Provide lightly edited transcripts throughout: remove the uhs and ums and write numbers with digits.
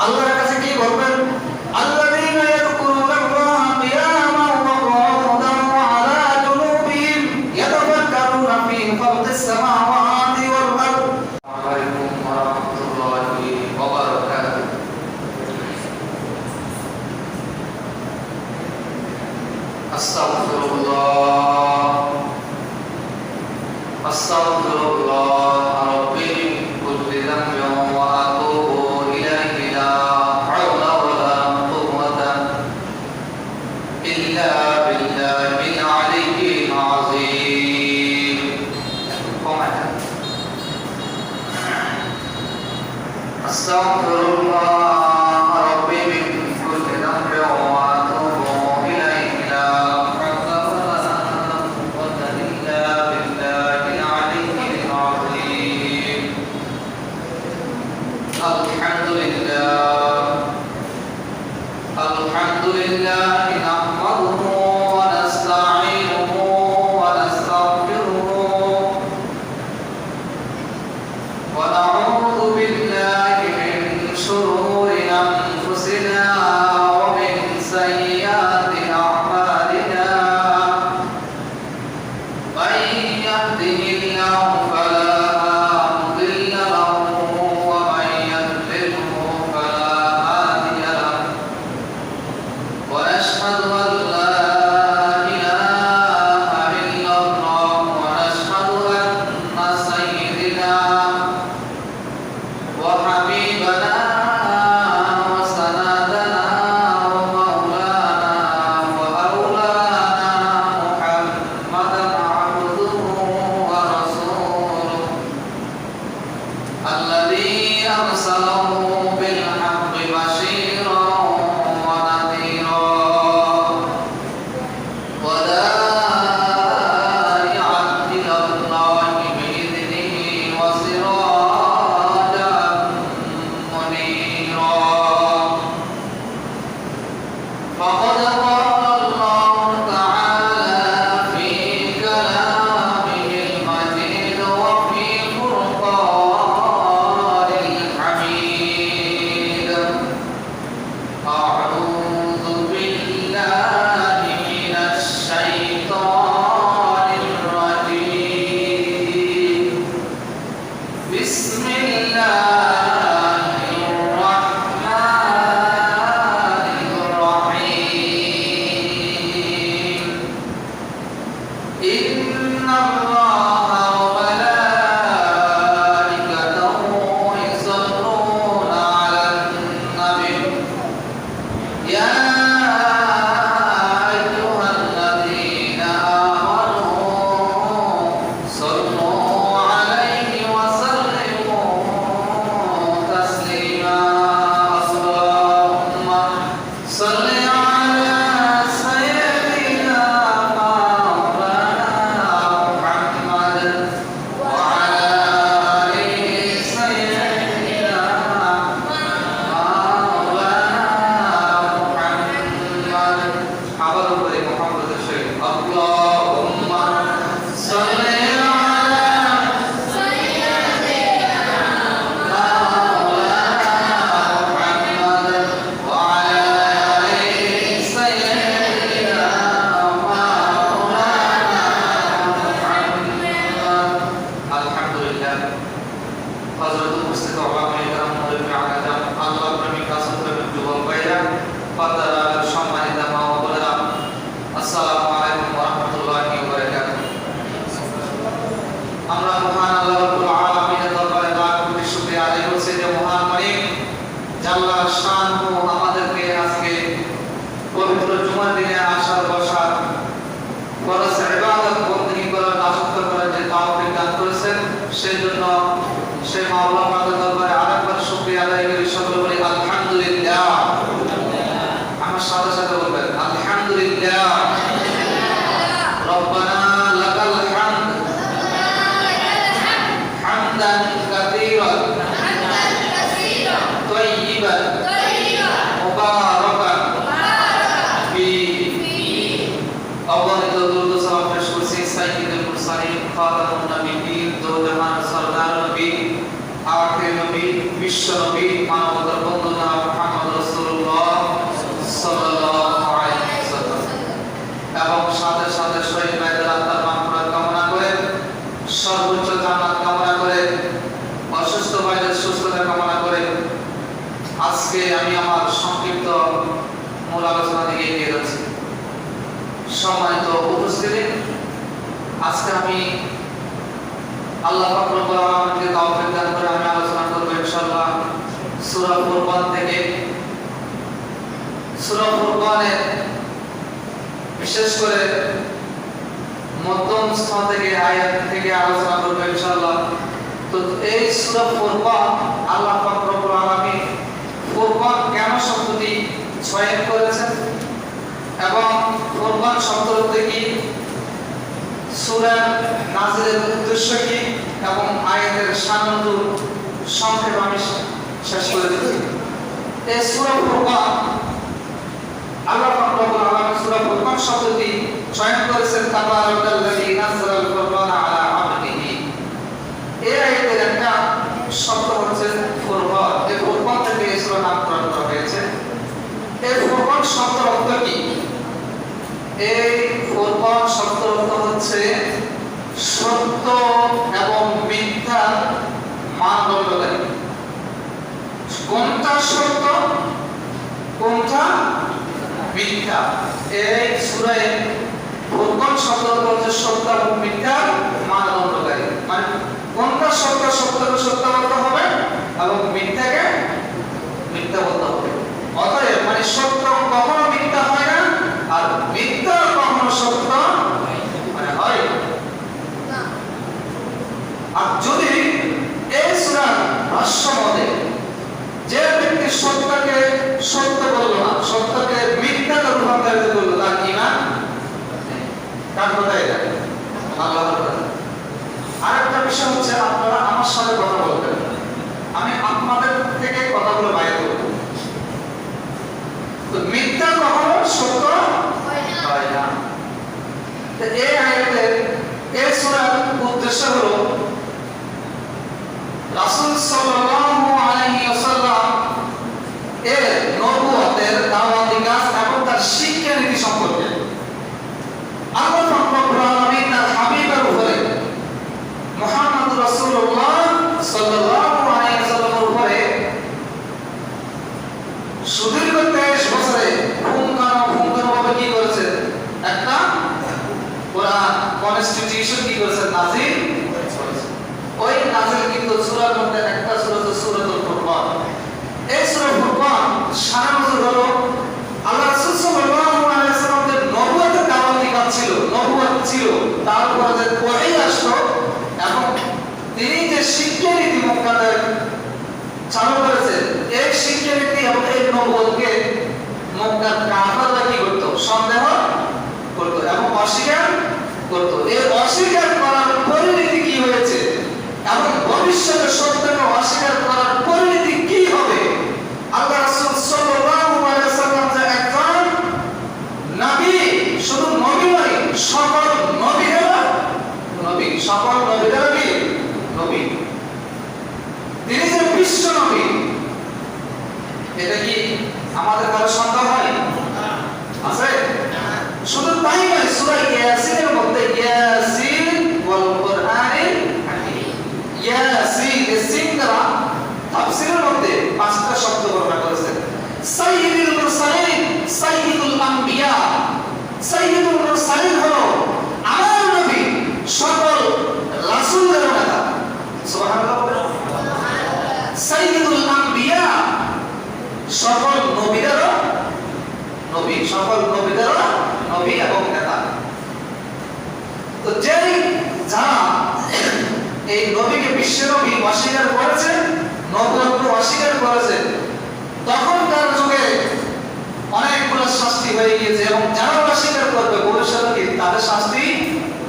আল্লাহর কাছে কি বলবেন? আল্লাযীনা ইয়াযকুরুনাল্লাহা কিয়ামান ওয়া qu'ুদান ওয়া আলা জুনুবিহিম ইয়াতাফাক্কারুনা ফী খালকিস সামাওয়াতি ওয়াল আরদ। আসসালামু আলাইকুম ওয়া রাহমাতুল্লাহি ওয়া বারাকাতুহু। আস্তাগফিরুল্লাহ রাব্বি মিন কুল্লি যামবিন ওয়া আতুবু ইলাইহি লা হাওলা ওয়া লা কুওয়াতা ইল্লা বিল্লাহিল আলিয়্যিল আযীম। আস্তাগফিরুল্লাহ রাব্বি মিন কুল্লি যামবিন ওয়া আতুবু ইলাইহি লা হাওলা ওয়া লা কুওয়াতা ইল্লা বিল্লাহিল আলিয়্যিল আযীম। আলহামদুলিল্লাহ নাহমাদুহু ওয়া নাস্তাঈনুহু ওয়া নাস্তাগফিরুহু ওয়া নাউযু বিল্লাহি মিন শুরুরি আনফুসিনা ওয়া মিন সাইয়্যাতি আ'মালিনা। মান ইয়াহদিহিল্লাহু ফালা মুদিল্লা লাহু ওয়া মান يضلله فلا هادي له ونشهد أن لا إله إلا الله ونشهد أن سيدنا وحبيبنا وسندنا ومولانا وأولانا محمدا عبده ورسوله الذي أرسله بالحق بشيرا ونذيرا وداعيا إلى الله بإذنه وسراجا منيرا. فقد قال الله تعالى في كلامه المجيد وفي فرقانه الحميد. أعوذ بالله من الشيطان الرجيم. بسم الله الرحمن الرحيم. إن الله وملائكته يصلون على النبي يا أيها الذين آمنوا صلوا عليه وسلموا تسليما. اللهم صل على سيدنا مولانا محمد وعلى آل سيدنا مولانا محمد. আবার বলি মুহাম্মদের শরীফ আল্লাহুম্মা সাল্লি আলা সাইয়্যিদিনা মাওলানা মুহাম্মদ ওয়া আলা আলি সাইয়্যিদিনা মাওলানা মুহাম্মদ। আলহামদুলিল্লাহ। হযরত উপস্থিত ওলামায়ে কেরাম মুরব্বি আলাম আল্লাহ প্রেমিক রাসূল প্রেমিক যুবক ভাইরা পর্দার সম্মানিত মা ও বোনেরা, আসসালামু আলাইকুম ওয়া রাহমাতুল্লাহি ওয়া বারাকাতুহু। আমরা মহান আল্লাহ রাব্বুল আলামিনের দরবারে লাখ কোটি শুকরিয়া আদায় করছি যে মহান মালিক জাল্লা শানহু আমাদেরকে আজকে পবিত্র জুমার দিনে আসার বসার ফরজ ইবাদত বন্দেগী করার দাসত্ব করার যে তৌফিক দান করেছেন, সেজন্য সেই মাওলা পাকের দরবারে আরেকবার শুকরিয়া আদায় করি। সকলে বলি আলহামদুলিল্লাহ। আমার সাথে সাথে বলবেন আলহামদুলিল্লাহ। রব্বানা লাকাল হামদ হামদান কাসীরান তাইয়িবান মুবারাকান ফীহি। আল্লাহ দরুদ সালাম পেশ করছি সাইয়্যিদুল মুরসালিন খাতামুন নবিয়্যিন দো জাহান সরদার নবী আখির নবী বিশ্ব নবী আজকে আমি আমার সংক্ষিপ্ত মূল আলোচনা দিকে এগিয়ে যাচ্ছি। সম্মানিত উপস্থিতি, আজকে আমি আল্লাহ পাক রব্বুল আলামিনকে তৌফিক দান করে আমি আলোচনা করব ইনশাআল্লাহ সূরা ফুরকান থেকে। সূরা ফুরকানের বিশেষ করে মধ্যম স্থান থেকে আয়াত থেকে আলোচনা করব ইনশাআল্লাহ। তো এই সূরা ফুরকান আল্লাহ পাক রব্বুল আলামিন ফুরকান কেন শব্দটি চয়ন করেছেন এবং ফুরকান শব্দটি কি, সূরা নাযিলের উদ্দেশ্য কি এবং আয়াতের শাননুজুল সংক্ষেপে আমি শেষ করে দিচ্ছি। এই সূরা ফুরকান আল্লাহ পাক রব্বুল আলামিন সূরা ফুরকান শব্দটি চয়ন করেছেন তাবারাকাল্লাযী নাযালাল ফুরকানা আলা আবদিহি। এই আয়াতের একটা শব্দ হচ্ছে ফুরকান। এই ফুরকান থেকে এই সূরা নামকরণ করা হয়েছে। এই ফুরকান শব্দের অর্থ কি? এই ফুরকান শব্দের অর্থ হচ্ছে সত্য এবং মিথ্যার মানদণ্ডকারী। কোনটা সত্য কোনটা মিথ্যা, এই সূরায় ফুরকান শব্দের অর্থ হচ্ছে সত্য এবং মিথ্যার মানদণ্ডকারী। মানে কোনটা সত্য সত্যকে সত্য বলতে হবে এবং মিথ্যাকে মিথ্যা বলতে হবে। অতএব মানে সত্য কখনো মিথ্যা হয় না আর মিথ্যা কখনো সত্য মানে হয় না। আর যদি এই সূরার ভাষ্য মতে যে ব্যক্তি সত্যকে সত্য বললো না, সত্যকে মিথ্যাতে রূপান্তরিত করলো, তার ঈমান কার কথা এটা? আল্লাহর কথা। আরেকটা বিষয় হচ্ছে আপনারা আমার সাথে কথা বলবেন, আমি আপনাদের থেকে কথাগুলো বাইরে করব। তো মিথ্যা কখনো সত্য হয় না। তো এই আয়াতের এই সূরার উদ্দেশ্য হলো রাসূল সাল্লাল্লাহু আলাইহি ওয়াসাল্লাম এর নবুয়তের দাওয়াতি কাজ এবং তার শিক্ষা নীতি সম্পর্কে আল্লাহ পাক রব্বুল আলামিন তার হাবিবের উপরে মুহাম্মদ রাসূলুল্লাহ সাল্লাল্লাহু আলাইহি ওয়াসাল্লামের উপরে সুদীর্ঘ 23 বছরে পুঙ্খানুপুঙ্খভাবে কি করেছেন? একটা কোরআন কনস্টিটিউশন কি করেছেন? নাযিল করেছেন। ওই নাযিল কিন্তু সূরার মধ্যে একটা সূরা হচ্ছে সূরাতুল ফুরকান। এই সূরা ফুরকান শাননুজুল হলো আল্লাহ রাসূল সাল্লাল্লাহু আলাইহি ওয়াসাল্লামের নবুয়তের দাওয়াতি কাজ ছিল, নবুয়ত ছিল, তারপরে যে ওহী আসলো এবং তিনি যে শিক্ষা নীতি মক্কাতে চালু করেছেন, এই শিক্ষা নীতি এবং এই নবুয়তকে মক্কার কাফেররা কি করত? সন্দেহ করত এবং অস্বীকার করত। এই অস্বীকার করার পরিণতি কি হয়েছে এবং ভবিষ্যতে সত্যকে অস্বীকার করার পরিণতি কি হবে? আল্লাহ রাসূল সাল্লাল্লাহু আলাইহি ওয়াসাল্লাম যে একজন নবী, শুধু নবী নয়, সকল নবীরা নবী, সকল নবীরা কি নবী। তিনি যে বিশ্ব নবী, এটা কি আমাদের কারো সন্দেহ হয় আছে? শুধু তাই নয়, সূরা ইয়াসিনের মধ্যে ইয়াসিন ওয়াল কুরআনিল হাকীম, ইয়াসিন এর সিন দ্বারা তাফসীরের মধ্যে 5টা শব্দ বর্ণনা করেছেন। সাইয়্যিদুল মুরসালিন, সাইয়্যিদুল আম্বিয়া। সাইয়্যিদুল মুরসালিন হলো আমার নবী, সকল রাসূলদের নেতা। সুবহানাল্লাহ। সাইয়্যিদুল আম্বিয়া, সকল নবীদেরও নবী, সকল নবীদেরও নবী এবং নেতা। তো যেই যারা এই নবীকে বিশ্ব নবী অস্বীকার করেছে, নবুয়তকে অস্বীকার করেছে, তখনকার যুগে অনেকগুলো শাস্তি হয়ে গিয়েছে এবং যারা অস্বীকার করবে ভবিষ্যতে কি তাদের শাস্তি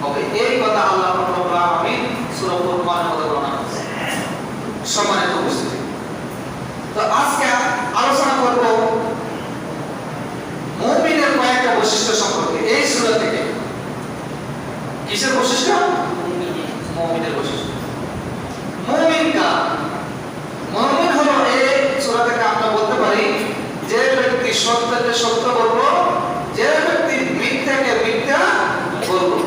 হবে। এই কথা আল্লাহ রব্বুল আলামিন সূরা ফুরকানের মধ্যে বর্ণনা করেছেন। সম্মানিত উপস্থিতি, তো আজকে আলোচনা করব মুমিনের কয়েকটা বৈশিষ্ট্য সম্পর্কে এই সূরা থেকে। কিসের বৈশিষ্ট্য? মুমিনের বৈশিষ্ট্য। মুমিন কারা? মুমিন হলো এই সূরা থেকে আমরা বলতে পারি যে ব্যক্তি সত্যকে সত্য বলবো, যে ব্যক্তি মিথ্যাকে মিথ্যা বলবো,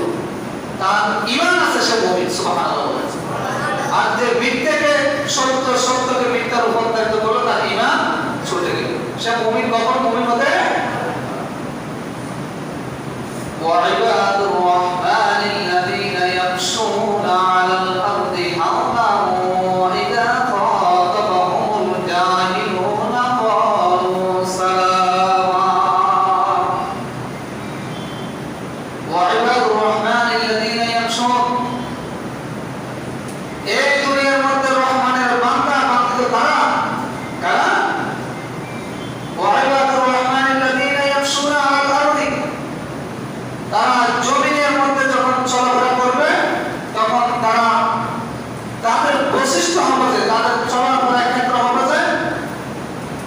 তার ঈমান আছে, সে মুমিন। সুবহানাল্লাহ। আর যে মিথ্যাকে সত্য, সত্যকে মিথ্যা রূপান্তরিত করলো, তার ঈমান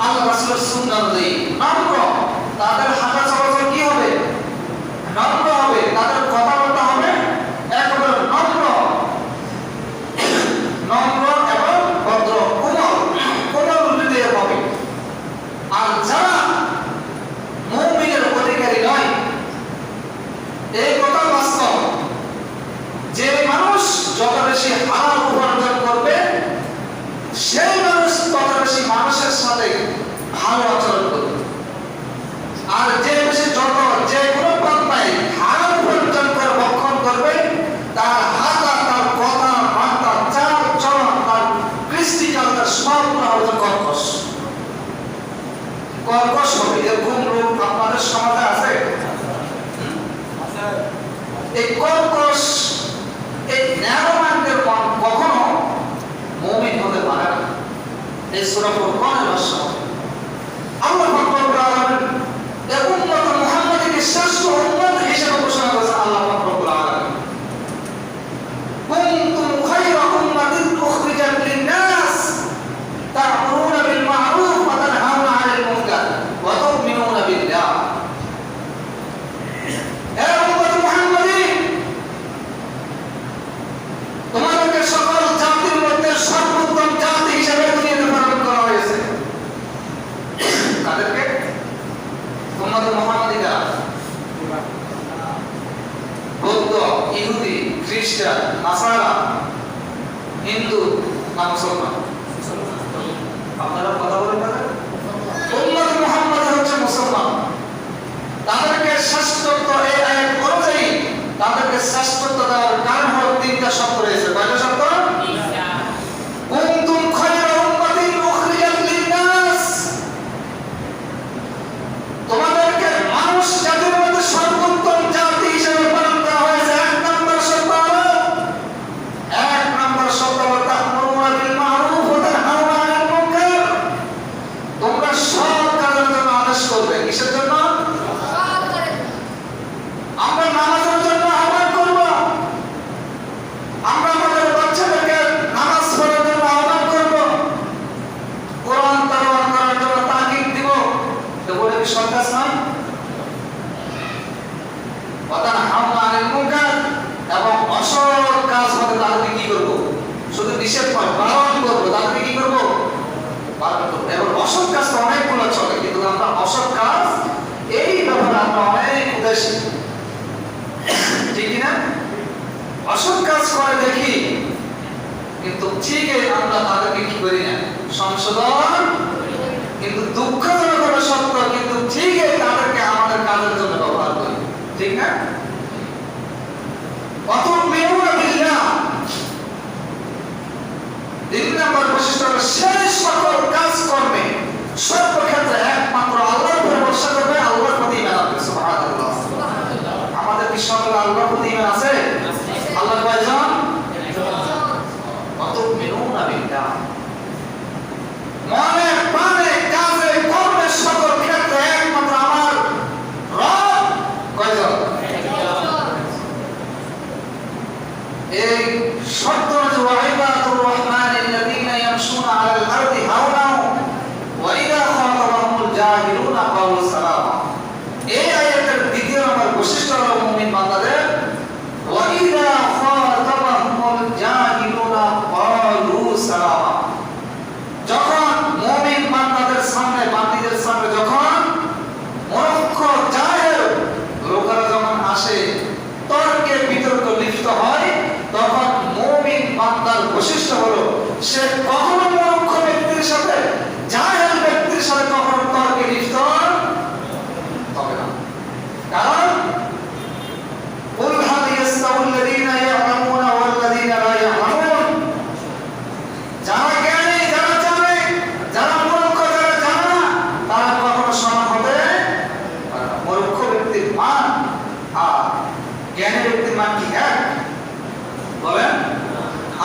আল্লাহ রাসূলের সুন্নাহ অনুযায়ী নম্র, তাদের হাঁটা চলাচল কি হবে? নম্র হবে, তাদের কথাবার্তা হবে একেবারে নম্র নম্র এবং ভদ্র, কোমল হৃদয়ের হবে। আর যারা মুমিনের অধিকারী নয়, এই কথা বাস্তব, যে মানুষ যত বেশি হালাল উপার্জন করবে সেই মানুষ তত বেশি মানুষের সাথে ভালো আচরণ করবে। আর যে বেশি যে কোনো পন্থায় হারাম উপার্জন করে ভক্ষণ করবে, তার হাঁটা, তার কথা, বার্তা, চাল চলন, তার কৃষ্টিকালটা সব হচ্ছে কর্কশ হবে। এরকম লোক আপনাদের সমাজে আছে? এই কর্কশ, এই ন্যায়মানদের কখনো মুমিন হতে পারে না। এই সূরা ফুরকানের ভাষা আল্লাহ পাক রব্বুল আলামিন এই উম্মত মুহাম্মাদীকে শ্রেষ্ঠ উম্মত হিসেবে ঘোষণা করেছেন। আল্লাহ পাক রব্বুল আলামিন কুনতুম খায়রা উম্মাতিন উখরিজাত লিন-নাস তা'মুরুনা বিল মা'রুফ ওয়া তানহাউনা 'আনিল মুনকার ওয়া তু'মিনুনা বিল্লাহ। হে উম্মত মুহাম্মাদী, তোমাদেরকে সকল জাতির মধ্যে সর্বোত্তম জাতি হিসেবে দুনিয়াতে প্রেরণ করা হয়েছে। কাদেরকে? উম্মত মুহাম্মাদীরা বৌদ্ধ, ইহুদি, খ্রিস্টান, নাসারা, হিন্দু না মুসলমান? আপনারা কথা বলেন না? উম্মত মুহাম্মাদী হচ্ছে মুসলমান। তাদেরকে শ্রেষ্ঠত্ব, এই আয়াত অনুযায়ী তাদেরকে শ্রেষ্ঠত্ব দেওয়ার কারণ হলো তিনটা শর্ত রয়েছে। কয়টা শর্ত? কুনতুম খায়রা উম্মাতিন উখরিজাত লিন-নাস, তোমাদেরকে মানুষ জাতির মধ্যে সর্বোত্তম জাতি হিসেবে প্রেরণ করা হয়েছে। এক নম্বর শর্ত তা'মুরুনা বিল মা'রুফ ওয়া তানহাউনা 'আনিল মুনকার, তোমরা সৎ কাজের জন্য আদেশ করবে। কিসের জন্য? আমরা নামাজের জন্য আহ্বান করব, আমরা আমাদের বাচ্চাদেরকে নামাজ পড়ার জন্য আহ্বান করব, কোরআন তেলাওয়াত করার জন্য তাকিদ দিব। এগুলো কি সৎ কাজ নয়? ওয়া তানহাউনা 'আনিল মুনকার, এবং অসৎ কাজ হলে তাদেরকে কি করব? শুধু নিষেধ নয়, বারণ করব। তাদেরকে কি করব? বারণ করব। এবার অসৎ কাজ তো অনেকগুলো চলে, কিন্তু আমরা অসৎ কাজ এই ব্যাপারে আমরা অনেক উদাসীন, ঠিক না? অসৎ কাজ করে দেখি, কিন্তু ঠিকই আমরা তাদেরকে কি করি না, সংশোধন। কিন্তু দুঃখজনক হলো সত্য, কিন্তু ঠিকই তাদেরকে আমাদের কাজের জন্য ব্যবহার করি, ঠিক না? অতুমিনুনা বিল্লাহ, তিন নম্বর বৈশিষ্ট্য হলো সেই সকল কাজ করবে সর্বক্ষেত্রে একমাত্র আল্লাহর উপর ভরসা করবে, আল্লাহর প্রতি ঈমান আনবে। সুবহানাল্লাহ। আমাদের কি সকল আল্লাহর প্রতি ঈমান আছে? আল্লাহ কয়জন? অতুমিনুনা বিল্লাহ, মনে প্রাণে কাজে কর্মে সকল ক্ষেত্রে একমাত্র আমার রব কয়জন? এই শর্ত ওয়াইবাতুর রহমানিল্লাযীনা ইয়ামশুনা আলাল আরদি হাওনা ওয়া ইযা খাতাবাহুমুল জাহিলুনা ক্বালু সালামা। এই আয়াতের দ্বিতীয় নম্বর বৈশিষ্ট্য হলো মুমিন বান্দাদের ওয়া ইযা খাতাবাহুমুল জাহিলুনা ক্বালু সালামা। যখন মুমিন বান্দাদের সামনে, বান্দীদের সামনে যখন মূর্খ জাহেল লোকেরা যখন আসে, তর্কে বিতর্ক লিপ্ত হয়, তখন মুমিন বান্দার বৈশিষ্ট্য হলো সে কখনো মূর্খ ব্যক্তির সাথে, জাহেল ব্যক্তির সাথে কখনো তর্কে লিপ্ত হবে না। কারণ কুল হাল ইয়াস্তাউল্লাযীনা ইয়া'লামুনা ওয়াল্লাযীনা লা ইয়া'লামুন, যারা জ্ঞানী, যারা জানে, যারা মূর্খ, যারা জানে না, তারা কখনো সমান হবে না। মূর্খ ব্যক্তির মান আর জ্ঞানী ব্যক্তির মান কি এক? বলেন।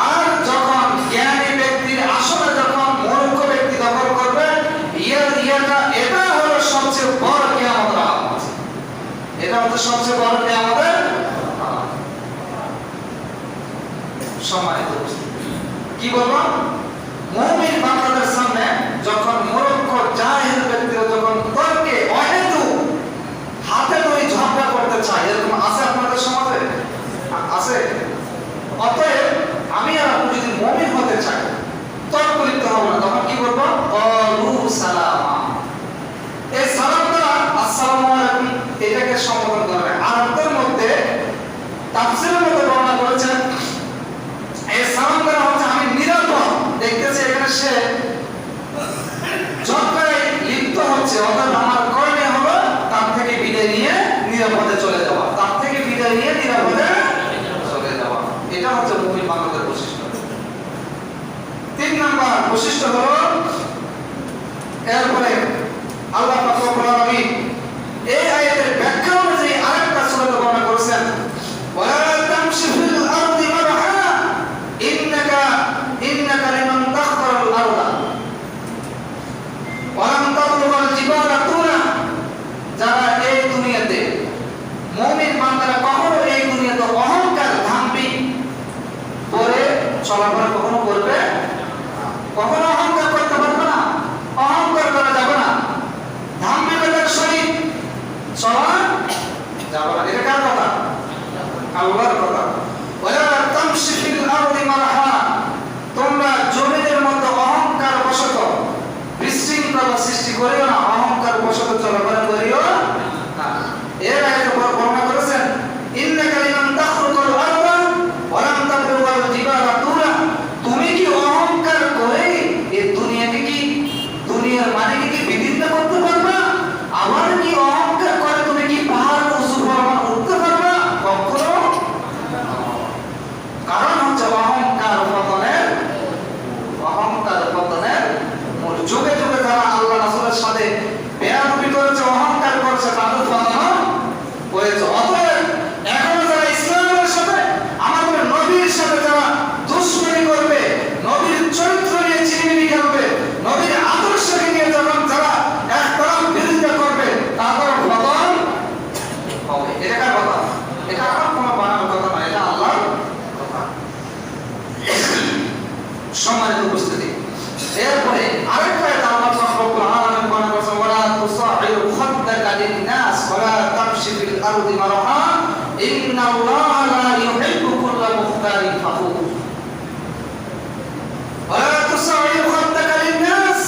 আর যখন জ্ঞানী ব্যক্তির আসনে যখন মূর্খ ব্যক্তি দখল করবে, এটা হলো সবচেয়ে বড় কিয়ামতের আলামত। এটা হচ্ছে সবচেয়ে বড় কিয়ামতের আলামত। সম্মানিত উপস্থিতি, কি বলবো? মুমিন বান্দাদের সামনে যখন মূর্খ, জাহেল বৈশিষ্ট্য হলো, এরপরে আল্লাহ পাক রব্বুল আলামিন এই আয়াতের ব্যাখ্যা অনুযায়ী আরেকটা সূরাতে বর্ণনা করেছেন, ওয়ালা তামশি ফিল আরদি মারহা ইন্নাকা লিমান তাখতারুল আরদা ওয়া লাম তাবলুগাল জিবালা তুলা। যারা এই দুনিয়াতে মুমিন বান্দারা কখনো এই দুনিয়াতে অহংকার দাম্ভিক করে চলাফেরা কখনো করবে, কখনো অহংকার করতে পারবে না, অহংকার করা যাবে না, দাম্ভিকতার সহিত চলা যাবে না। এটা কার কথা? আল্লাহর কথা। ওয়ালা তামশি ফিল আরদি মারহা, তোমরা জমিনের মধ্যে অহংকার বশত বিশৃঙ্খলা সৃষ্টি করিও না, অহংকার বশত চলাফেরা করিও না। এর আগে বর্ণনা করেছেন, ইন্নাকা লিমান তাখরুকুল আরদা ওয়া লাম তাবলুগাল জিবালা তুলা। তুমি কি অহংকার করে এই দুনিয়াকে কি দুনিয়ার মালিককে কি বিদীর্ণ করতে পারবে? আবার কি অহংকার করে তুমি কি পাহাড় উঁচু পরিমাণ উঠতে পারবে? কখনো। কারণ হচ্ছে অহংকার পতনের মূল। যুগে যুগে যারা আল্লাহ রাসূলের সাথে বেয়াদবি করেছে, অহংকার করেছে, তাদের পতন হয়েছে। অতএব এখন যারা ইসলামের সাথে, আমাদের নবীর সাথে যারা দুশমনি করবে, নবীর চরিত্র নিয়ে চিনিমিনি খেলবে, নবীর আদর্শকে নিয়ে যখন যারা একতরফ বিরোধিতা করবে, তাদের পতন হবে। এটা কার কথা? এটা আমার কোনো বানানোর কথা নয়, এটা আল্লাহর কথা। সম্মানিত উপস্থিতি, এরপরে আরেকটা আয়াত আল্লাহ রব্বুল আলামিন বর্ণনা করেছেন, ওয়ালা তুসাইরু খাদ্দাকা লিন-নাস ওয়ালা তামশি ফিল আরদি মারহা ইন্নাল্লাহা লা ইউহিব্বু কুল্লা মুখতালিন ফাখুর। ওয়ালা তুসাইরু খাদ্দাকা লিন-নাস,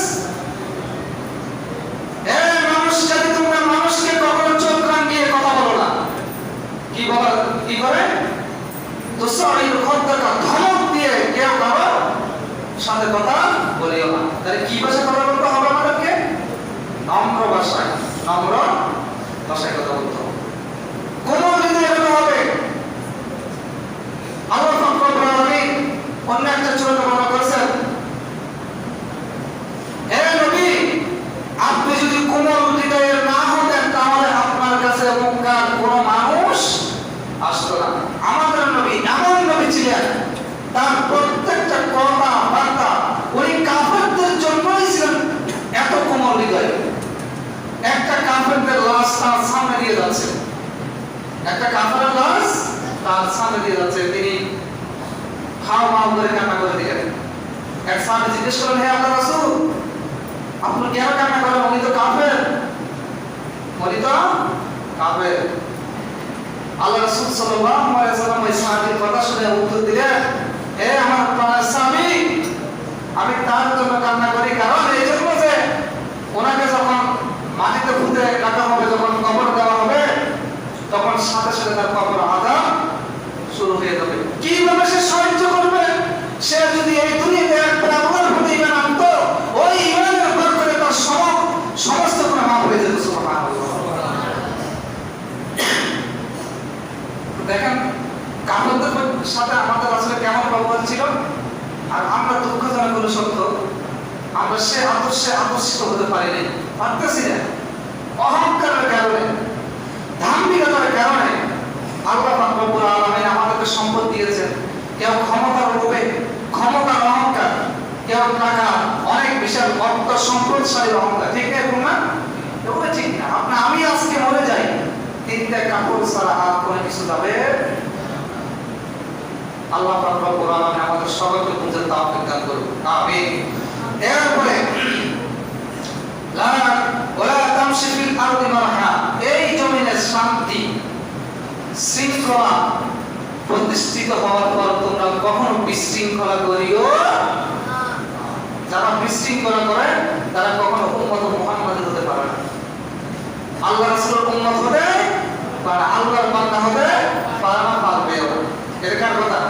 এই মানুষ জাতি, তোমরা মানুষকে কখনো চোখ রাঙিয়ে কথা বলো না। কি বলে? কি করে? তুসাইরু খাদ্দাকা, ধমক দিয়ে কেউ কারো সাথে কথা বলিও না। তাহলে কি ভাষায় কথা বলতে হবে আমাদেরকে? নম্র ভাষায়, নম্র ভাষায় কথা বলতে হবে, কোন হৃদয়ে হতে হবে। আল্লাহ পাক রব্বুল আলামিন অন্য একটা সূরাতে বর্ণনা করেছেন, হে নবী, আপনি যদি কোমল হৃদয়ের না হতেন তাহলে আপনার কাছে মুনকার কোন মানুষ আসতো না। আমাদের নবী এমন নবী ছিলেন, তার প্রত্যেকটা কথা বার্তা উনি কাফেরদের জন্যই ছিলেন এত কোমল হৃদয়। একটা কাফেরদের লাশ তার সামনে দিয়ে যাচ্ছে, একটা কাফেরের লাশ তার সামনে দিয়ে যাচ্ছে, তিনি হাও মাও করে কান্না করে দিলেন। এক সাহাবী জিজ্ঞেস করলেন, হে আল্লাহর রাসূল, আপনি কেন কান্না করেন? উনি তো কাফের, উনি তো কাফের। আল্লাহ রাসূল সাল্লাল্লাহু আলাইহি ওয়াসাল্লাম ওই সাহাবীর কথা শুনে উত্তর দিলেন, হে আমার প্রাণের স্বামী, আমি তার জন্য কান্না করি, কারণ এই জন্য যে ওনাকে যখন মাটিতে পুঁতে রাখা হবে, যখন কবর দেওয়া হবে, তখন সাথে সাথে তার কবর আযাব শুরু হয়ে যাবে। কিভাবে সে সহ্য করবে? সে যদি এই দুনিয়াতে একবার আল্লাহর প্রতি ঈমান আনতো, ওই ঈমানের বরকতে তার সমস্ত গুনাহ মাফ হয়ে যেত। সুবহানাল্লাহ। দেখেন কাফেরদের সাথে আমাদের আসলে কেমন ব্যবহার ছিল। আর আমরা দুঃখজনক হলো সত্য, আমরা সে আদর্শে আকর্ষিত হতে পারিনি, পারতেছি না। অহংকারের কারণে, দাম্ভিকতার কারণে আল্লাহ পাক রব্বুল আলামিন আমাদেরকে সম্পদ দিয়েছেন। কেউ ক্ষমতার লোভে, ক্ষমতার অহংকার, কেউ টাকা, অনেক বিশাল অর্থ সম্পদশালীর অহংকার। ঠিক না? এরকম না? এগুলো ঠিক না। আমি আজকে মরে যাই, তিনটা কাপড় ছাড়া আর কোনো কিছু যাবে। আল্লাহ পাক রব্বুল আলামিন আমাদের সবাইকে বুঝে তাওফিক দান করুন, আমিন। এরপরে লা ওয়ালা তামশি ফিল আরদি মারহা, এই জমিনে শান্তি শৃঙ্খলা প্রতিষ্ঠিত হওয়ার পর তোমরা কখনো বিশৃঙ্খলা করিও না। যারা বিশৃঙ্খলা করে তারা কখনো উম্মত মুহাম্মাদের হতে পারে না, আল্লাহ রাসূলের উম্মত হতে পারে, আল্লাহর বান্দা হতে পারে না, পারবেও না। এর কার কথা?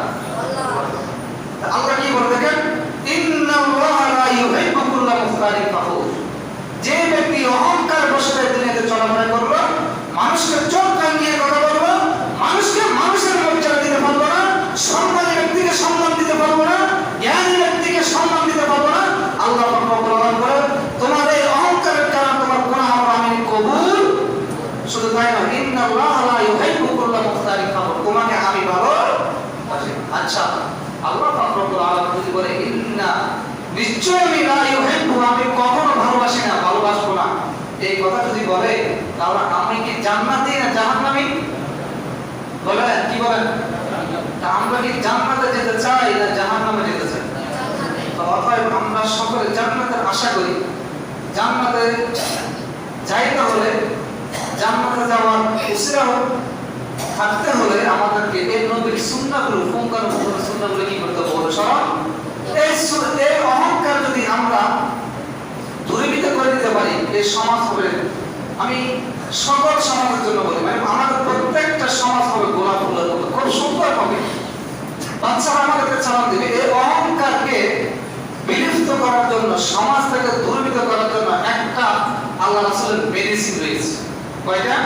আল্লাহ কি বলে দেখেন, ইন্নাল্লাহা লা ইউহিব্বু কুল্লা মুখতালিন ফাখুর। যে ব্যক্তি অহংকার বশে দুনিয়াতে চলাফেরা করলো, মানুষকে চোখ রাঙিয়ে কথা বলবো, মানুষকে মানুষের মর্যাদা দিতে পারবো না, সম্মানী ব্যক্তিকে সম্মান দিতে পারবো না, জ্ঞানী ব্যক্তিকে সম্মান দিতে পারবো না, শুধু তাই নয়, ইন্নাল্লাহ লা ইউহিব্বু কুল্লা মুখতালিন ফাখুর, তোমাকে আমি ভালোবাসি। আচ্ছা, আল্লাহ পাক রব্বুল আলামিন যদি বলে ইন্না, নিশ্চয় আমি লা ইউহিব্বু, আমি কখনো ভালোবাসি না, ভালোবাসবো না, এই কথা যদি বলে, তাহলে আমি কি জান্নাতি না জাহান্নামী? বলেন, কি বলেন? তা আমরা কি জান্নাতে যেতে চাই না জাহান্নামে যেতে চাই? অতএব আমরা সকলে জান্নাতের আশা করি। জান্নাতে যাইতে হলে, জান্নাতে যাওয়ার উসিলা থাকতে হলে আমাদেরকে এই নবীর সুন্নাহগুলো, ফুঙ্কার সুন্নাহগুলো কি করতে হবে? বলো স্মরণ। এই অহংকার যদি আমরা দূরীভূত করে দিতে পারি, এই সমাজ হবে, আমি সকল সমাজের জন্য বলি, মানে আমাদের প্রত্যেকটা সমাজ হবে গোলাপ ফুলের মতো, খুব সুন্দর হবে, বাচ্চারা আমাদেরকে চালান দিবে। এই অহংকারকে বিলুপ্ত করার জন্য, সমাজ থেকে দূরীভূত করার জন্য একটা আল্লাহ রাসূলের মেডিসিন রয়েছে। কয়টা?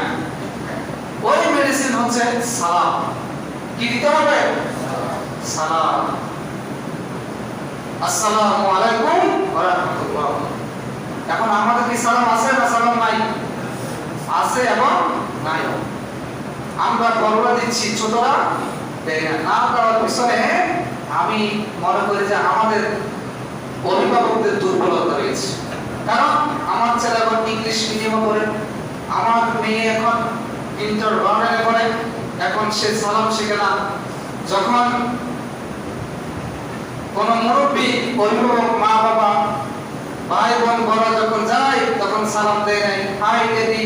ওই মেডিসিন হচ্ছে সালাম। কি দিতে হবে? সালাম। আসসালামু আলাইকুম ওয়া রাহমাতুল্লাহ। এখন আমাদের কি সালাম আছে না সালাম নাই? আছে এবং নাই। আমরা বড়রা দিচ্ছি, ছোটরা দেয় না। না দেওয়ার পিছনে আমি মনে করি যে আমাদের অভিভাবকদের দুর্বলতা রয়েছে। কারণ আমার ছেলে এখন ইংলিশ মিডিয়ামে পড়ে, আমার মেয়ে এখন ইন্টার ওয়ানে পড়ে, এখন সে সালাম শিখে না। যখন কোন মুরব্বী, অভিভাবক, মা বাবা, ভাই বোন, বড় যখন যায় তখন সালাম দেয় নাই, হাই ড্যাডি,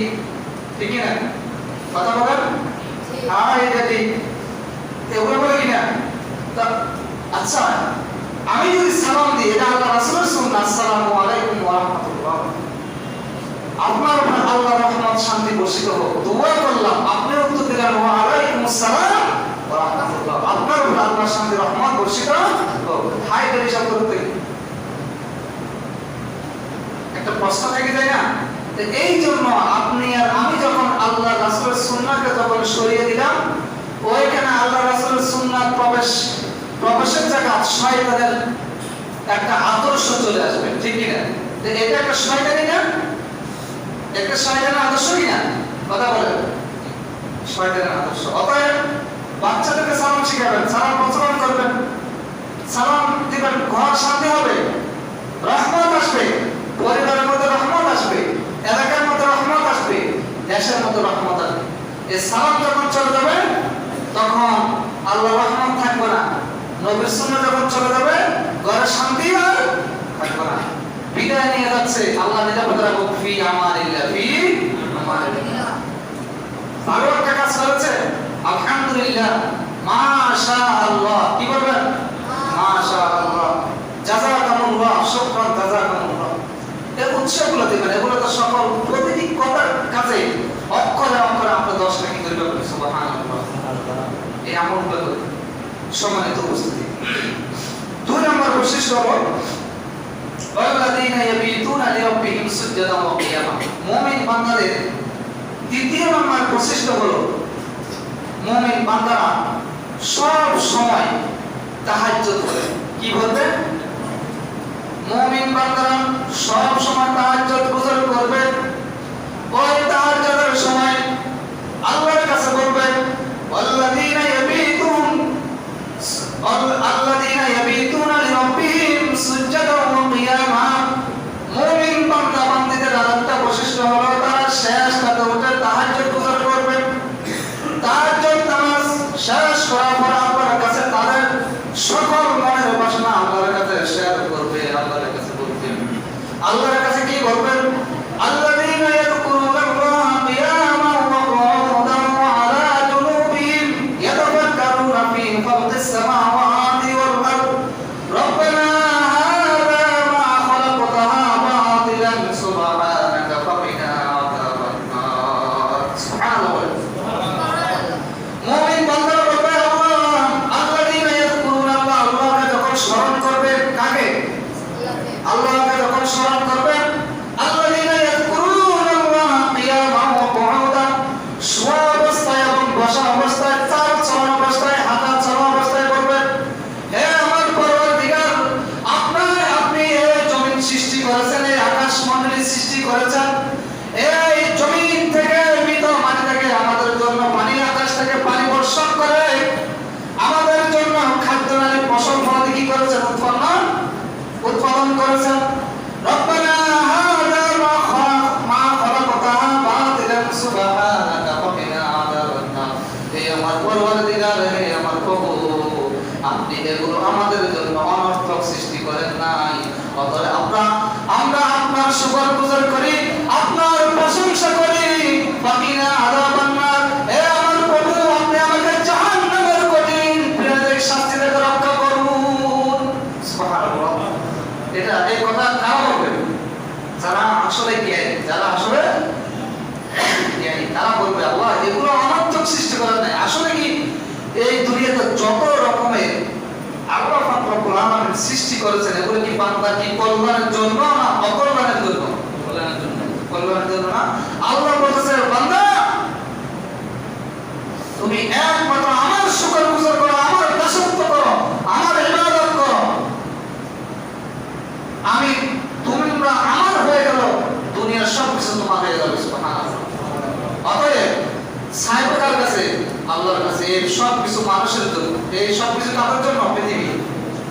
ঠিক না? কথা বলেন, হাই ড্যাডি, এগুলো বলে কিনা? আচ্ছা, আমি যদি সালাম দিই, এটা আল্লাহ রাসূলের সুন্নাহ, আসসালামু আলাইকুম ওয়া রাহমাতুল্লাহ, আপনার উপর আল্লাহর রহমত শান্তি বর্ষিত হোক, দোয়া করলাম, আপনি উত্তর দিলেন ওয়া আলাইকুমুস সালাম ওয়া রাহমাতুল্লাহ, আপনার উপর আল্লাহর শান্তি রহমত বর্ষিত হোক। হাই ড্যাডি শব্দ থেকে একটা প্রশ্ন থেকে যায় না? এই জন্য আপনি আর আমি যখন আল্লাহ রাসূলের সুন্নাহকে যখন সরিয়ে দিলাম, ওইখানে আল্লাহ রাসূলের সুন্নাহ প্রবেশের জায়গা শয়তানের একটা আদর্শ চলে আসবে, ঠিক কি না? এটা একটা শয়তানি না? একটা শয়তানের আদর্শ কি না? কথা বলেন, শয়তানের আদর্শ। অতএব বাচ্চাদেরকে সালাম শিখাবেন, সালাম প্রচলন করবেন, সালাম দিবেন, ঘর শান্তি হবে, রহমত আসবে, পরিবারের মধ্যে রহমত আসবে, এলাকার মধ্যে রহমত আসবে, দেশের মধ্যে রহমত আসবে। এই সালাম যখন চলে যাবে তখন আল্লাহর রহমত থাকবে না, নবীর সুন্নাহ যখন চলে যাবে ঘরে শান্তি আর থাকবে না। বিদায় নিয়ে যাচ্ছে, আল্লাহ নিরাপদ রাখুক, ফি আমানিল্লাহ, ফি আমানিল্লাহ। ভালো একটা কাজ করেছে, আলহামদুলিল্লাহ, মাশাআল্লাহ, কি বলবেন? মাশাআল্লাহ, জাযাকাল্লাহ, শুকরান, জাযাকাল্লাহ। এই উৎসবগুলো দিবেন, এগুলো তো সকল প্রতিটি কথার কাছে অক্ষরে অক্ষরে আমরা 10 টাকা করে বলি সুবহানাল্লাহ। এই আমলগুলো করি। সম্মানিত উপস্থিতি, 2 নম্বর বৈশিষ্ট্য হলো ওয়াল্লাযীনা ইয়াবিতুনা লিরাব্বিহিম সুজদান ওয়া কিয়ামা। মুমিন বান্দাদের দ্বিতীয় নম্বর বৈশিষ্ট্য হলো মুমিন বান্দারা সব সময় তাহাজ্জুদ করে। কি বলবে? মুমিন বান্দারা সব সময় তাহাজ্জুদ গুজার করবে। ওই তাহাজ্জুদের সময় আল্লাহর কাছে বলবেন, ওয়াল্লাযীনা ইয়াবিতুনা লিরাব্বিহিম সুজদান ওয়া কিয়ামা। মুমিন বান্দা বান্দীদের আরেকটা বৈশিষ্ট্য হলো তারা শেষ রাতে উঠে তাহাজ্জুদ গুজার করবে। তাহাজ্জুদ নামাজ শেষ করার পর আল্লাহর কাছে তাদের সকল মনের বাসনা আল্লাহর কাছে শেয়ার করবে, আল্লাহর কাছে বলবে। আল্লাহর কাছে কি বলবেন? আল্লাযীনা ইয়াযকুরুনাল্লাহা কিয়ামান ওয়া qu'udan ওয়া আলা জুনুবিহিম ইয়াতাফাক্কারুনা ফী খালকিস সামাওয়াতি ওয়াল আরদ রব্বানা হাযা মা খালাকতা বাতিলান সুবহানাকা ফাকিনা আযাবান নার। করেছেন রব্বানা হাযা মা খালাকতা বাতিলান সুবহানাকা ওয়া কিনা আযাবান নার। হে আমার পরওয়ারদিগার, হে আমার প্রভু, আপনি এগুলো আমাদের জন্য অনর্থক সৃষ্টি করেন নাই। অতএব আমরা আপনার শুকরগুজার করি, আপনার প্রশংসা করি। বাকিনা আযাবান নার, হে আমার প্রভু, আপনি আমাকে জাহান্নামের কঠিন পীড়াদায়ক শাস্তি থেকে রক্ষা করুন। সুবহানাল্লাহ। এটা এই কথা কারা বলবে? যারা আসলে জ্ঞানী, যারা আসলে জ্ঞানী তারা বলবে আল্লাহ এগুলো অনর্থক সৃষ্টি করেন নাই। আসলে কি এই দুনিয়াতে যত রকমের আল্লাহ পাক রব্বুল আলামিন সৃষ্টি করেছেন এগুলো কি বান্দা কি কল্যাণের জন্য না অকল্যাণের জন্য? কল্যাণের জন্য। কল্যাণের জন্য না। আল্লাহ বলেছে বান্দা তুমি একমাত্র আমার শুকরগুজার করো, আমার দাসত্ব করো, আমার ইবাদত করো। আমি তোমরা আমার হয়ে গেল, দুনিয়ার সব কিছু তোমার হয়ে যাবে। সুবহানাল্লাহ। অতএব সাহেবের কাছে আল্লাহর কাছে এই সব কিছু মানুষের জন্য, এই সব কিছু কাদের জন্য? পৃথিবী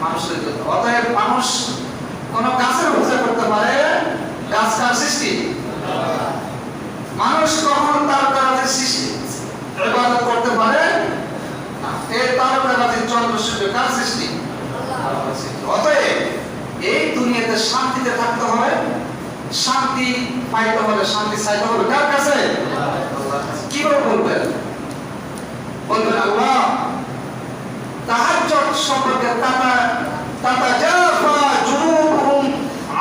মানুষের জন্য। অতএব মানুষ কোন গাছের পূজা করতে পারে? গাছ কার সৃষ্টি? মানুষ কখন তারকারাজির সৃষ্টি ইবাদত করতে পারে না। এই তারকারাজির চন্দ্র সূর্য কার সৃষ্টি? আল্লাহর সৃষ্টি। অতএব এই দুনিয়াতে শান্তিতে থাকতে হবে, শান্তি পাইতে হলে শান্তি চাইতে হবে কার কাছে? আল্লাহর কাছে। কিভাবে বলবেন? বলবেন আল্লাহ তাহাজ্জুদ সম্পর্কে তাতাজাফা জুনুবুহুম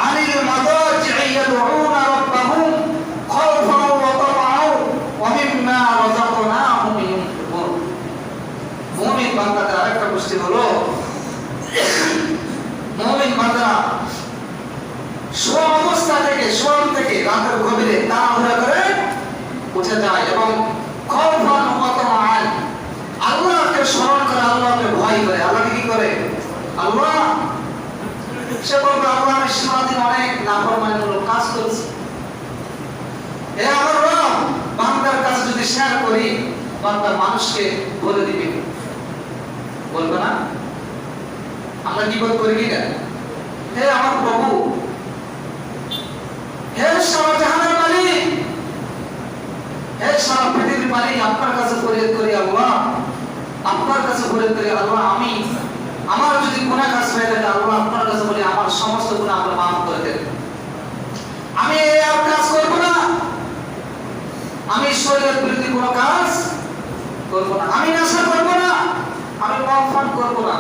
আনিল মাদাজি'i ইয়াদউনা রাব্বাহুম খাওফান ওয়া তামাআন ওয়া মিম্মা রাযাকনাহুম ইউনফিকুন। মুমিন বান্দাদের আরেকটা গোষ্ঠী হলো মুমিন বান্দা শোয়া অবস্থা থেকে রাতের গভীরে তাড়াহুড়া করে উঠে যায় এবং খাওফান ওয়া তামাআন আল্লাহকে স্মরণ করে, আল্লাহকে ভয় করে। আল্লাহকে কি করে? আল্লাহ সে বলবে আল্লাহ আমি সারাদিন অনেক নাফরমানিমূলক কাজ করেছি, এ আমার রব বান্দার কাছে যদি শেয়ার করি বান্দা মানুষকে বলে দিবে, বলবে না? আমরা কি করি কিনা? হে আমার প্রভু, হে সারা জাহানের মালিক, হে সারা পৃথিবীর মালিক, আপনার কাছে ফরিয়াদ করি আল্লাহ, আপনার কাছে ফরিয়াদ করি আল্লাহ, আমি আমার যদি গুনাহ কাজ হয়ে থাকে আল্লাহ আপনার কাছে বলি আমার সমস্ত গুনাহ আপনি মাফ করে দেন। আমি এই আর কাজ করব না, আমি শরীরের বিরুদ্ধে কোনো কাজ করব না, আমি নেশা করব না, আমি মদ পান করব না,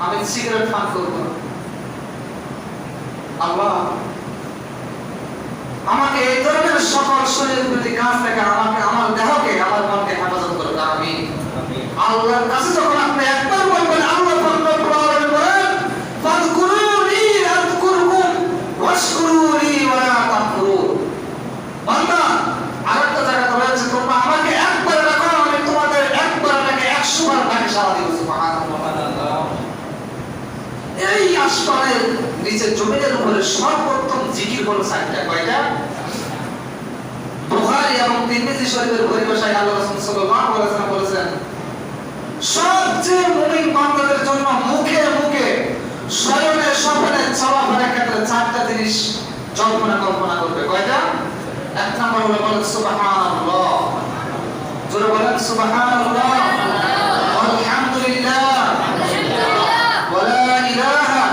আমি সিগারেট পান করব না। আল্লাহ আমাকে এই ধরনের সকল শরীরের বিরুদ্ধে কাজ থেকে আমাকে, আমার দেহকে, আমার মনকে হেফাজত করুন। আমিন। আল্লাহর কাছে যখন আপনি একবার বলবেন আল্লাহ রব্বুল আলামিন বলেন ফাযকুরুনি আযকুরকুম ওয়াশকুরুনি ওয়া লা তাকফুরুন। বান্দা আরেকটা জায়গায় বলেছে তোমরা আমাকে একবার ডাকো, আমি তোমাদের একবার ডাকে 100 বার ডাকে সাড়া দিব। সুবহানাল্লাহ। এই আসমানের নিচে জমিনের উপরে সর্বোত্তম জিকির হলো 4টা। কয়টা? বুখারী এবং তিরমিজি শরীফের পরিভাষায় আল্লাহ রাসূল সাল্লাল্লাহু আলাইহি ওয়াসাল্লাম বলেছেন সবচেয়ে মুমিন বান্দাদের জন্য মুখে মুখে শয়নে স্বপ্নে চলাফেরার ক্ষেত্রে 4টা জিনিস কল্পনা করবে। কয়টা? 1 নম্বর হলো বলেন সুবহানাল্লাহ, জোরে বলেন সুবহানাল্লাহ, আলহামদুলিল্লাহ, ওয়া লা ইলাহা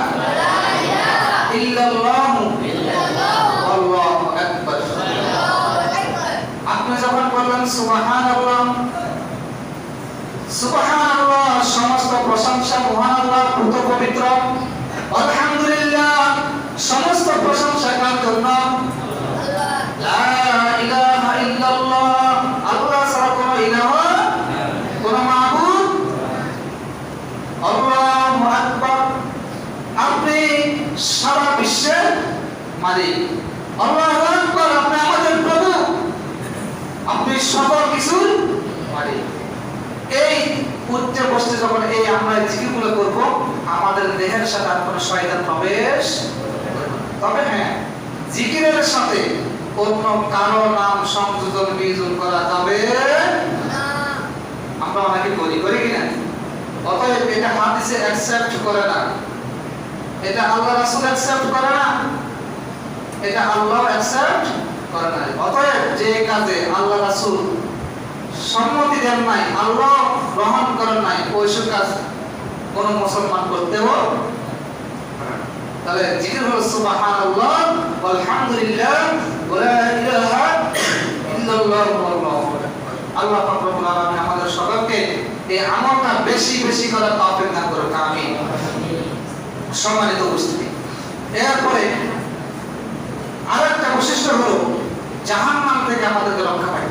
ইল্লাল্লাহ, আল্লাহু আকবার। আপনি যখন বললেন সুবহানাল্লাহ, সুবহানাল্লাহ সমস্ত প্রশংসা মহান আল্লাহর পুত পবিত্র, আলহামদুলিল্লাহ সমস্ত প্রশংসা কার জন্য? আল্লাহ। লা ইলাহা ইল্লাল্লাহ, আল্লাহ ছাড়া কোনো ইলাহ, কোনো মাবুদ, আল্লাহু আকবার। আপনি সারা বিশ্বের মালিক, আল্লাহু আকবার। আপনি আমাদের প্রভু, আপনি সকল কিছুর মালিক। এই উচ্চ বসতে যখন এই আমরা জিকিরগুলো করব আমাদের দেহের সাথে আর কোনো শয়তান প্রবেশ করবে না। তবে হ্যাঁ, জিকিরের সাথে অন্য কারো নাম সংযোজন বিয়োজন করা যাবে না। আমরা অনেকে করি কিনা? অতএব এটা হাদিসে অ্যাকসেপ্ট করে না। এটা আল্লাহ রাসূল অ্যাকসেপ্ট করে না, এটা আল্লাহ অ্যাকসেপ্ট করে না। অতএব যে কাজে আল্লাহ রাসূল সম্মতি দেন নাই, আল্লাহ গ্রহণ করেন নাই, ওইসব কাজ কোন মুসলমান করতেও পারে না। তাহলে জিকির হলো সুবহানাল্লাহ আলহামদুলিল্লাহ ওয়া লা ইলাহা ইল্লাল্লাহু আল্লাহু আকবার। আল্লাহ পাক রব্বুল আলামিন আমাদের সকলকে এই আমলটা বেশি বেশি করার তৌফিক দান করুন, আমিন। সম্মানিত উপস্থিতি, এরপরে আরেকটা বৈশিষ্ট্য হলো জাহান্নাম থেকে আমাদেরকে রক্ষা পাই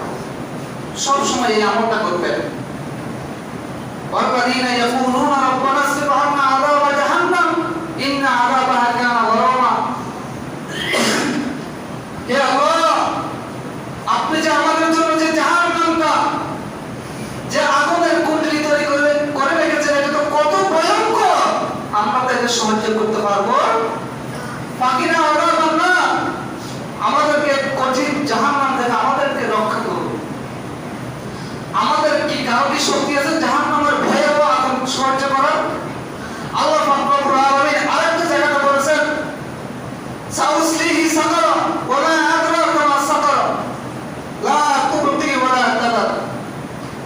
সব সময় এই আমলটা করবেন। ওয়াল্লাযীনা ইয়াকুলুনা রাব্বানা আসরিফ আন্না আযাবা জাহান্নাম ইন্না আযাবাহা কানা গরামা। হে আল্লাহ, আপনি যে আমাদের জন্য যে জাহান্নামটা, যে আগুনের কুণ্ডলী তৈরি করে রেখেছেন, এটা তো কত ভয়ঙ্কর, আমরা তো এটা সহ্য করতে পারবো ফাকিনা আযাবান নার। আমাদেরকে কঠিন জাহান্নাম থেকে আমাদেরকে রক্ষা করুন। আমাদের কি কারো কি শক্তি আছে জাহান্নামের ভয়াবহ আগুন সহ্য করার? আল্লাহ পাক রব্বুল আলামিন আরেকটা জায়গাতে বলেছেন সাউসলিহি সাকার ওয়া মা আদরাকা মা সাকার লা তুবতি ওয়া লা তাদার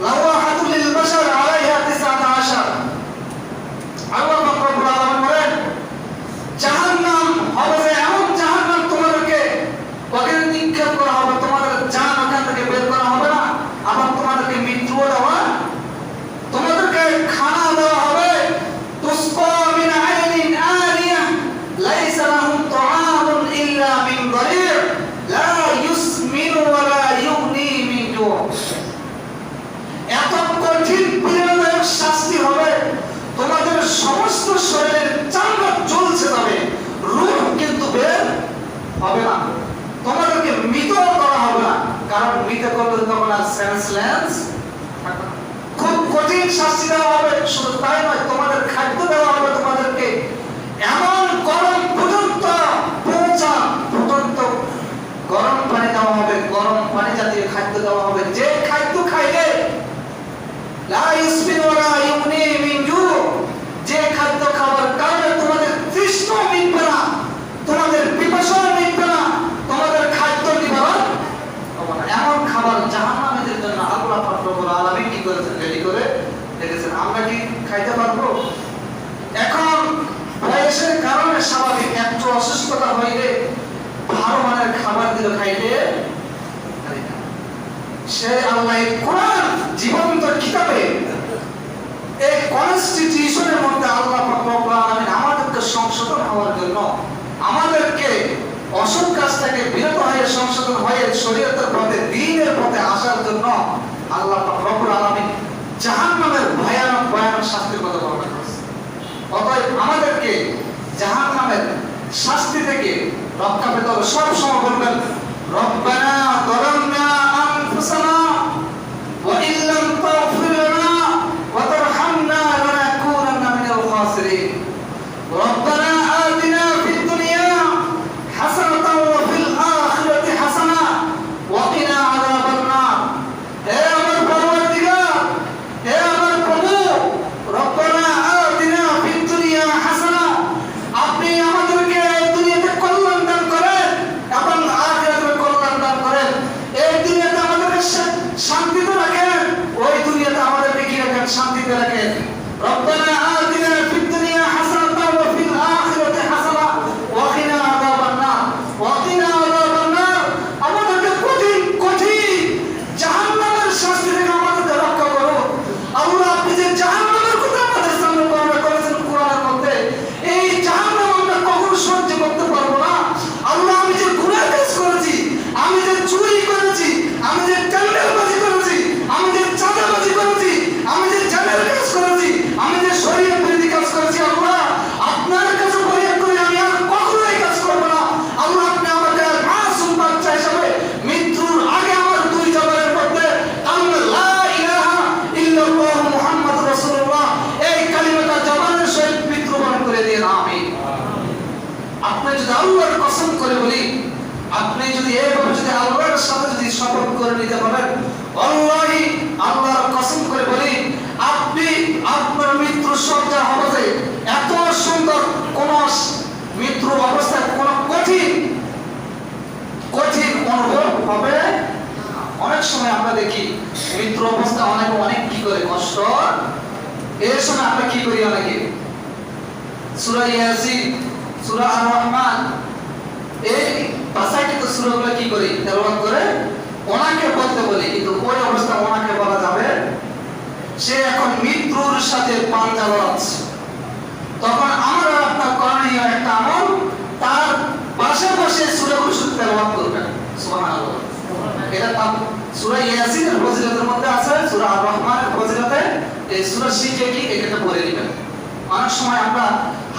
লাওয়াহাতুল লিল বাশার আলাইহা 19। আল্লাহ পাক রব্বুল আলামিন বলেন জাহান্নাম হবে যে এমন জাহান্নাম, তোমাদেরকে ওখানে নিক্ষেপ করা হবে, তোমাদের জান ওখান থেকে বের করা হবে না, আবার তোমাদেরকে মৃত্যুও দেওয়া, তোমাদেরকে খানা দেওয়া হবে তুসকা মিন আইনিন আনিয়া লাইসা লাহুম তুআমুন ইল্লা মিন দারির লা ইউসমিনু ওয়া লা ইউগনি মিন জু'। এত কঠিন পীড়াদায়ক শাস্তি হবে, তোমাদের সমস্ত শরীরের চামড়া জ্বলছে যাবে, রূহ কিন্তু বের হবে না, তোমাদেরকে মৃত করা হবে না, কারণ মৃত করলে তখন আর সেন্সলেস থাকবে না। খুব কঠিন শাস্তি দেওয়া হবে। শুধু তাই নয়, তোমাদের খাদ্য দেওয়া হবে তোমাদেরকে এমন গরম পর্যন্ত পৌঁছা পর্যন্ত গরম পানি দেওয়া হবে, গরম পানি জাতীয় খাদ্য দেওয়া হবে, যে খাদ্য খাইলে লা ইউসমিনু ওয়া লা ইউগনি মিন জু', যে খাদ্য খাওয়ার কারণে তোমাদের তৃষ্ণা মিটবে না, তোমাদের পিপাসা মিটবে না, তোমাদের খাদ্য নিবারণ হবে না। এমন খাবার জাহান্নামীদের জন্য আল্লাহ পাক রব্বুল আলামিন কি করেছেন, রেডি করে রেখেছেন। আমরা কি খাইতে পারবো? এখন বয়সের কারণে স্বাভাবিক একটু অসুস্থতা হইলে ভালো মানের খাবার দিলে খাইতে পারি না। সে আল্লাহ কোরআন জীবন্ত কিতাবে এই কনস্টিটিউশনের মধ্যে আল্লাহ পাক রব্বুল আলামিন আমাদেরকে সংশোধন হওয়ার জন্য, আমাদেরকে অসৎ কাজ থেকে বিরত হয়ে সংশোধন হয়ে শরীয়তের পথে দ্বীনের পথে আসার জন্য আল্লাহ পাক রব্বুল আলামিন জাহান্নামের ভয়ানক ভয়ানক শাস্তির কথা বর্ণনা করেছেন। অতএব আমাদেরকে জাহান্নামের শাস্তি থেকে রক্ষা পেতে হবে। সব সময় বলবেন রব্বানা যালামনা আনফুসানা ওয়া ইল্লাম তাগফির লানা ওয়া তারহামনা লানাকুনান্না মিনাল খাসিরিন। রব্বানা আতিনা ফিদ দুনিয়া হাসানাতাও ওয়া ফিল আখিরাতি হাসানা ওয়া কিনা আযাবান নার। হে আমার পরওয়ারদিগার, হে আমার প্রভু, রব্বানা আতিনা ফিদ দুনিয়া হাসানা, আপনি আমাদেরকে দুনিয়াতে কল্যাণ দান করেন এবং আখিরাতে কল্যাণ দান করেন। এই দুনিয়াতে আমাদেরকে শান্তিতে রাখেন, ওই দুনিয়াতে আমাদেরকে কি রাখেন, শান্তিতে রাখেন। রব্বানা আতিনা ফিদ দুনিয়া হাসানাতাও ওয়া ফিল আখিরাতি হাসানা ওয়া কিনা আযাবান নার, ওয়া কিনা আযাবান নার। আমাদেরকে কঠিন কঠিন জাহান্নামের শাস্তি থেকে আমাদেরকে রক্ষা করুন। আল্লাহ, আপনি যে জাহান্নামের কথা আমাদের সামনে বর্ণনা করেছেন কোরআনের মধ্যে, এই জাহান্নাম আমরা কখনো সহ্য করতে পারবো না। আল্লাহ, আমি যে গুনাহ কাজ করেছি, আমি যে চুরি করেছি, আমি যে টেন্ডারবাজি করেছি, আমি যে চাঁদাবাজি করেছি, আমি যে জালের কাজ করেছি, আমি যে শরীয়ত বিরোধী কাজ করেছি, আল্লাহ আপনার কাছে ফরিয়াদ করি, আমি আর কখনো এই কাজ করব না। আল্লাহ, আপনি আমাকে মাসুম বাচ্চা হিসেবে মৃত্যুর আগে আমার দুই জবানের মধ্যে কালিমা লা ইলাহা ইল্লাল্লাহ মুহাম্মাদুর রাসূলুল্লাহ এই কালিমাটা জবানের সহিত মৃত্যুবরণ করে দিন, আমিন। আপনি যদি আল্লাহর কসম করে বলি, আপনি যদি এইভাবে যদি আল্লাহর সাথে যদি শপথ করে নিতে পারেন, আল্লাহি আল্লাহর কসম করে বলি, আপনি আপনার মৃত্যুর সজ্জা হবে যে এত সুন্দর কোন আমরা দেখি মৃত্যু অবস্থা অনেক অনেক কি করে কষ্ট, এর সময় আমরা কি করি অনেকে সূরা ইয়াসিন, সূরা আর-রহমান, এই ভাষাকৃত সূরাগুলো কি করি তেলাওয়াত করে ওনাকে বলতে বলি, কিন্তু ওই অবস্থা ওনাকে বলা যাবে, সে এখন মৃত্যুর সাথে পাঞ্জা লড়াচ্ছে। তখন আমরা আপনার করণীয় একটা আমল, তার পাশে বসে সূরাগুলো শুধু তেলাওয়াত করবেন। সুবহানাল্লাহ। এটা সূরা ইয়াসিনের ফজিলতের মধ্যে আছে, সূরা আর-রহমানের ফজিলতে এই সূরা শিখে কি এটা পড়ে দিবেন। অনেক সময় আমরা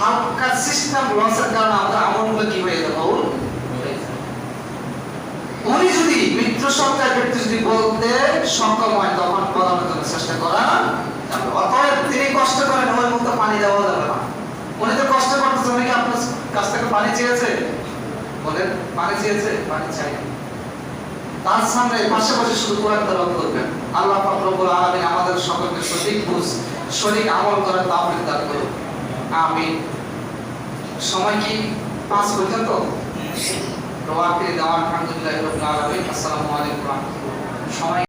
হালকা সিস্টেম লসের কারণে আমরা আমলগুলো কি হয়ে যায় ভুল হয়ে যায়। উনি যদি মৃত্যু সত্ত্বেও ব্যক্তি যদি বলতে সক্ষম হয় তখন বলানোর জন্য চেষ্টা করা যাবে। অতএব তিনি কষ্ট করেন, ওই মতো পানি দেওয়া যাবে না। উনি তো কষ্ট করতেছে, উনি কি আপনার কাছ থেকে পানি চেয়েছে? বলেন, পানি চেয়েছে? পানি চাই। তার সামনে পাশে বসে শুধু কোরআন তেলাওয়াত করবেন। আল্লাহ পাক রব্বুল আলামিন আমাদের সকলকে সঠিক বুঝ, সঠিক আমল করার তৌফিক দান করুন। আমিন। সময় কি 5 পর্যন্ত? ওয়া আখিরি দাওয়ানা আলহামদুলিল্লাহি রাব্বিল আলামিন। আসসালামু আলাইকুম ওয়া রাহমাতুল্লাহ। সময়